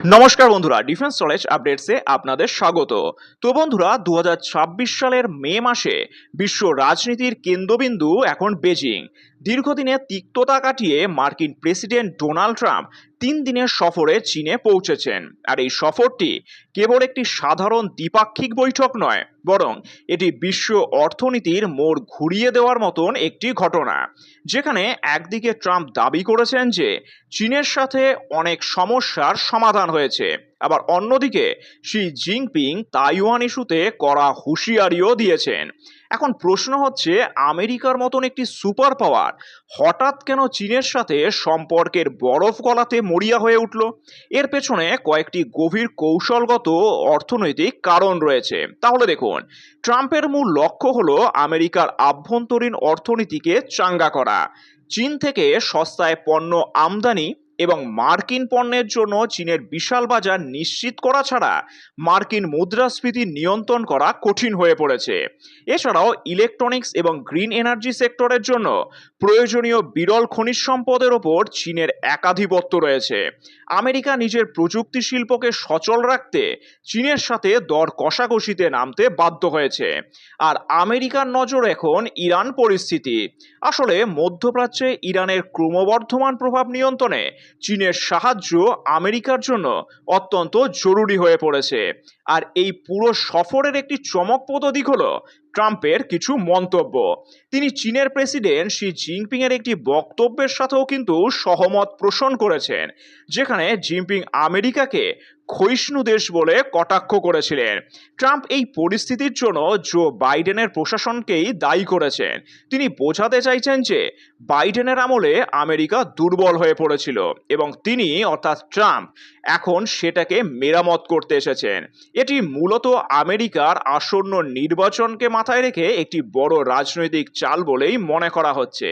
নমস্কার বন্ধুরা, defence knowledge আপডেটসে আপনাদের স্বাগত। তো বন্ধুরা, 2026 সালের মে মাসে বিশ্ব রাজনীতির কেন্দ্রবিন্দু এখন বেজিং। দীর্ঘদিনের তিক্ততা কাটিয়ে মার্কিন প্রেসিডেন্ট ডোনাল্ড ট্রাম্প 3 দিনের সফরে চীনে পৌঁছেছেন। আর এই সফরটি কেবল একটি সাধারণ দ্বিপাক্ষিক বৈঠক নয়, বরং এটি বিশ্ব অর্থনীতির মোড় ঘুরিয়ে দেওয়ার মতন একটি ঘটনা। যেখানে একদিকে ট্রাম্প দাবি করেছেন যে চীনের সাথে অনেক সমস্যার সমাধান হয়েছে, আবার অন্যদিকে শি জিনপিং তাইওয়ান ইস্যুতে কড়া হুঁশিয়ারিও দিয়েছেন। এখন প্রশ্ন হচ্ছে, আমেরিকার মতন একটি সুপার পাওয়ার হঠাৎ কেন চীনের সাথে সম্পর্কের বরফ গলাতে মরিয়া হয়ে উঠল? এর পেছনে কয়েকটি গভীর কৌশলগত অর্থনৈতিক কারণ রয়েছে। তাহলে দেখুন, ট্রাম্পের মূল লক্ষ্য হলো আমেরিকার আভ্যন্তরীণ অর্থনীতিকে চাঙ্গা করা। চীন থেকে সস্তায় পণ্য আমদানি এবং মার্কিন পণ্যের জন্য চীনের বিশাল বাজার নিশ্চিত করা ছাড়া মার্কিন মুদ্রাস্ফীতি নিয়ন্ত্রণ করা কঠিন হয়ে পড়েছে। এছাড়াও ইলেকট্রনিক্স এবং গ্রিন এনার্জি সেক্টরের জন্য প্রয়োজনীয় বিরল খনিজ সম্পদের ওপর চীনের একাধিপত্য রয়েছে। আমেরিকা নিজের প্রযুক্তি শিল্পকে সচল রাখতে চীনের সাথে দর কষাকষিতে নামতে বাধ্য হয়েছে। আর আমেরিকার নজর এখন ইরান পরিস্থিতি। আসলে মধ্যপ্রাচ্যে ইরানের ক্রমবর্ধমান প্রভাব নিয়ন্ত্রণে চীনের সাহায্য আমেরিকার জন্য অত্যন্ত জরুরি হয়ে পড়েছে। আর এই পুরো সফরের একটি চমকপ্রদ দিক হলো ট্রাম্পের কিছু মন্তব্য। তিনি চীনের প্রেসিডেন্ট শি জিনপিং এর একটি বক্তব্যের সাথেও কিন্তু সহমত পোষণ করেছেন, যেখানে জিনপিং আমেরিকাকে ক্ষয়িষ্ণু দেশ বলে কটাক্ষ করেছিলেন। ট্রাম্প এই পরিস্থিতির জন্য জো বাইডেনের প্রশাসনকেই দায়ী করেছেন। তিনি বোঝাতে চাইছেন যে বাইডেনের আমলে আমেরিকা দুর্বল হয়ে পড়েছিল এবং তিনি অর্থাৎ ট্রাম্প এখন সেটাকে মেরামত করতে এসেছেন। এটি মূলত আমেরিকার আসন্ন নির্বাচনকে মাথায় রেখে একটি বড় রাজনৈতিক চাল বলেই মনে করা হচ্ছে।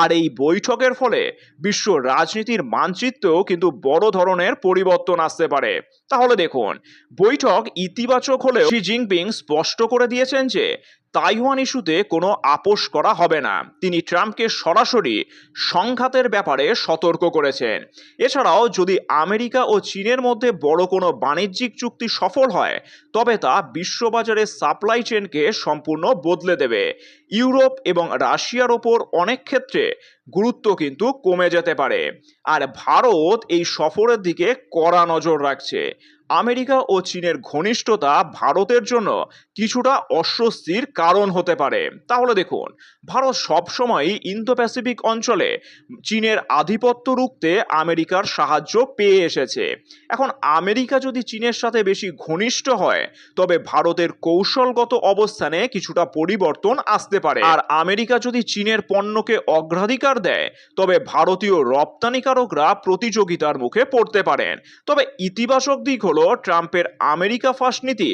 আর এই বৈঠকের ফলে বিশ্ব রাজনীতির মানচিত্রেও কিন্তু বড় ধরনের পরিবর্তন আসতে পারে। তাহলে দেখুন, বৈঠক ইতিবাচক হলেও শি জিনপিং স্পষ্ট করে দিয়েছেন যে তাইওয়ান ইস্যুতে কোনো আপোস করা হবে না। তিনি ট্রাম্পকে সরাসরি সংঘাতের ব্যাপারে সতর্ক করেছেন। এছাড়াও যদি আমেরিকা ও চীনের মধ্যে বড় কোনো বাণিজ্যিক চুক্তি সফল হয়, তবে তা বিশ্ববাজারের সাপ্লাই চেনকে সম্পূর্ণ বদলে দেবে। ইউরোপ এবং রাশিয়ার ওপর অনেক ক্ষেত্রে গুরুত্ব কিন্তু কমে যেতে পারে। আর ভারত এই সফরের দিকে কড়া নজর রাখছে। আমেরিকা ও চীনের ঘনিষ্ঠতা ভারতের জন্য কিছুটা অস্বস্তির কারণ হতে পারে। তাহলে দেখুন, ভারত সবসময়ই ইন্দো প্যাসিফিক অঞ্চলে চীনের আধিপত্য রুখতে আমেরিকার সাহায্য পেয়ে এসেছে। এখন আমেরিকা যদি চীনের সাথে বেশি ঘনিষ্ঠ হয়, তবে ভারতের কৌশলগত অবস্থানে কিছুটা পরিবর্তন আসতে পারে। আর আমেরিকা যদি চীনের পণ্যকে অগ্রাধিকার দেয়, তবে ভারতীয় রপ্তানিকারকরা প্রতিযোগিতার মুখে পড়তে পারেন। তবে ইতিবাচক দিক হলো ট্রাম্পের আমেরিকা ফার্স্ট নীতি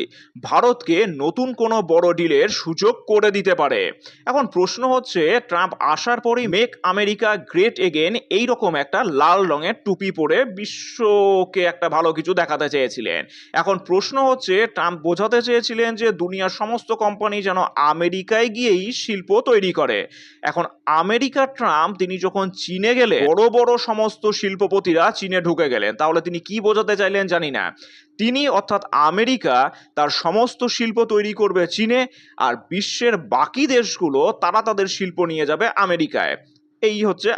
ভারতকে নতুন কোনো বড় ডিলের সুযোগ করে দিতে পারে। এখন প্রশ্ন হচ্ছে, ট্রাম্প আসার পরেই মেক আমেরিকা গ্রেট এগেন এই রকম একটা লাল রঙের টুপি পরে বিশ্বকে একটা ভালো কিছু দেখাতে চেয়েছিলেন। এখন প্রশ্ন হচ্ছে, ট্রাম্প বোঝাতে চেয়েছিলেন যে দুনিয়ার সমস্ত কোম্পানি যেন আমেরিকায় গিয়েই শিল্প তৈরি করে। এখন আমেরিকার ট্রাম্প তিনি যখন চীনে গেলে বড় বড় সমস্ত শিল্পপতিরা চীনে ঢুকে গেলেন, তাহলে তিনি কি বোঝাতে চাইলেন জানি না। তিনি অর্থাৎ আমেরিকা তার সমস্ত শিল্প তৈরি করবে চীনে, আর বিশ্বের বাকি দেশগুলো তারা তাদের শিল্প নিয়ে যাবে আমেরিকায়। এই হচ্ছে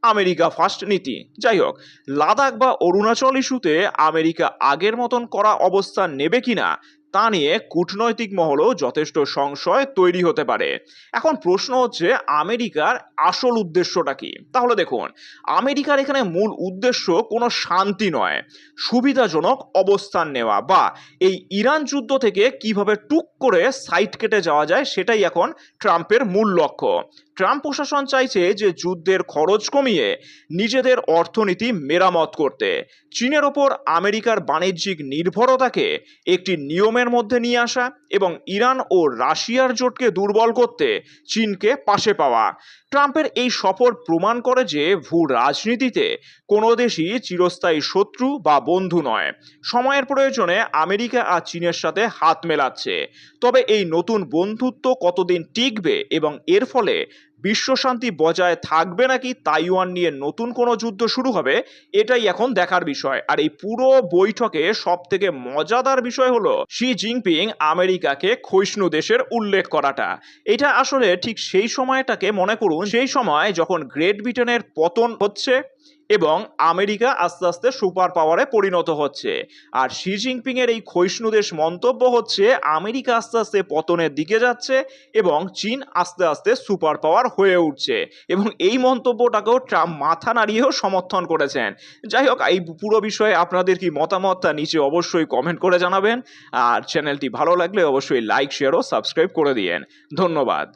আমেরিকা ফার্স্ট নীতি। যাই হোক, লাদাখ বা অরুণাচল ইস্যুতে আমেরিকা আগের মতন করা অবস্থান নেবে কিনা তা নিয়ে কূটনৈতিক মহলেও যথেষ্ট সংশয় তৈরি হতে পারে। এখন প্রশ্ন হচ্ছে, আমেরিকার আসল উদ্দেশ্যটা কি? তাহলে দেখুন, আমেরিকার এখানে মূল উদ্দেশ্য কোনো শান্তি নয়, সুবিধাজনক অবস্থান নেওয়া বা এই ইরান যুদ্ধ থেকে কিভাবে টুক করে সাইড কেটে যাওয়া যায়, সেটাই এখন ট্রাম্পের মূল লক্ষ্য। ট্রাম্প প্রশাসন চাইছে যে যুদ্ধের খরচ কমিয়ে নিজেদের অর্থনীতি মেরামত করতে, চীনের ওপর আমেরিকার বাণিজ্যিক নির্ভরতাকে একটি নিয়মের মধ্যে নিয়ে আসা এবং ইরান ও রাশিয়ার জোটকে দুর্বল করতে চীনকে পাশে পাওয়া। ট্রাম্পের এই সফর প্রমাণ করে যে ভূ রাজনীতিতে কোনো দেশই চিরস্থায়ী শত্রু বা বন্ধু নয়। সময়ের প্রয়োজনে আমেরিকা আর চীনের সাথে হাত মেলাচ্ছে। তবে এই নতুন বন্ধুত্ব কতদিন টিকবে এবং এর ফলে বিশ্বশান্তি বজায় থাকবে নাকি তাইওয়ান নিয়ে নতুন কোনো যুদ্ধ শুরু হবে, এটাই এখন দেখার বিষয়। আর এই পুরো বৈঠকে সব থেকে মজাদার বিষয় হলো শি জিনপিং আমেরিকাকে ক্ষয়িষ্ণু দেশের উল্লেখ করাটা। এটা আসলে ঠিক সেই সময়টাকে মনে করুন, সেই সময় যখন গ্রেট ব্রিটেনের পতন হচ্ছে এবং আমেরিকা আস্তে আস্তে সুপার পাওয়ারে পরিণত হচ্ছে। আর শি জিনপিং এর এই ক্ষয়িষ্ণু দেশ মন্তব্য হচ্ছে আমেরিকা আস্তে আস্তে পতনের দিকে যাচ্ছে এবং চীন আস্তে আস্তে সুপার পাওয়ার হয়ে উঠছে। এবং এই মন্তব্যটাকেও ট্রাম্প মাথা নাড়িয়েও সমর্থন করেছেন। যাই হোক, এই পুরো বিষয়ে আপনাদের কি মতামত তা নিচে অবশ্যই কমেন্ট করে জানাবেন। আর চ্যানেলটি ভালো লাগলে অবশ্যই লাইক, শেয়ার ও সাবস্ক্রাইব করে দিয়েন। ধন্যবাদ।